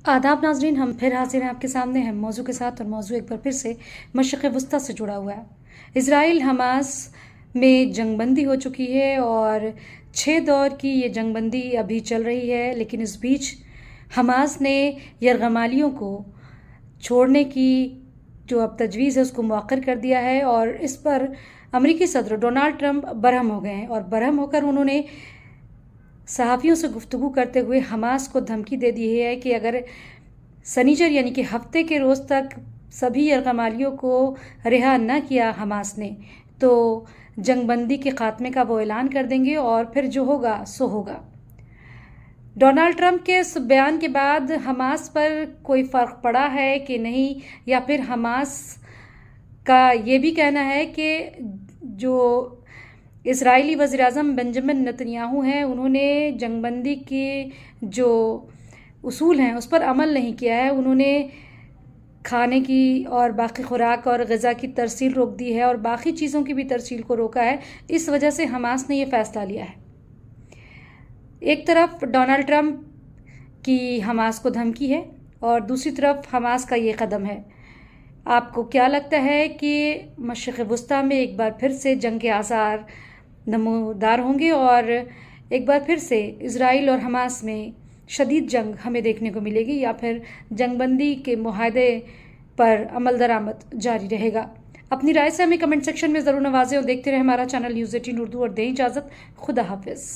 आदाब नाजरीन, हम फिर हाजिर हैं आपके सामने हैं मौजू के साथ। और मौजू एक बार फिर से मशरिक़ वस्ता से जुड़ा हुआ है। इसराइल हमास में जंगबंदी हो चुकी है और 6 दौर की ये जंगबंदी अभी चल रही है। लेकिन इस बीच हमास ने यरगमालियों को छोड़ने की जो अब तजवीज़ है उसको मौखर कर दिया है। और इस पर अमेरिकी सदर डोनाल्ड ट्रंप बरहम हो गए हैं और बरहम होकर उन्होंने सहाफ़ियों से गुफ्तगू करते हुए हमास को धमकी दे दी है कि अगर शनिचर यानी कि हफ्ते के रोज़ तक सभी यरगमालियों को रिहा न किया हमास ने, तो जंगबंदी के ख़ात्मे का वो ऐलान कर देंगे और फिर जो होगा सो होगा। डोनाल्ड ट्रंप के इस बयान के बाद हमास पर कोई फ़र्क पड़ा है कि नहीं, या फिर हमास का ये भी कहना है कि जो इजरायली वज़ीर-ए-आज़म बेंजामिन नेतन्याहू हैं उन्होंने जंगबंदी के जो उसूल हैं उस पर अमल नहीं किया है। उन्होंने खाने की और बाकी खुराक और ग़िज़ा की तरसील रोक दी है और बाकी चीज़ों की भी तरसील को रोका है। इस वजह से हमास ने ये फ़ैसला लिया है। एक तरफ डोनाल्ड ट्रंप की हमास को धमकी है और दूसरी तरफ हमास का ये कदम है। आपको क्या लगता है कि मशरिक़ वस्ता में एक बार फिर से जंग के आसार नमूदार होंगे और एक बार फिर से इजराइल और हमास में शदीद जंग हमें देखने को मिलेगी, या फिर जंगबंदी के मुआहदे पर अमल दरामद जारी रहेगा? अपनी राय से हमें कमेंट सेक्शन में ज़रूर नवाजें और देखते रहे हमारा चैनल न्यूज़ 18 उर्दू और दें इजाज़त। खुदा हाफिज़।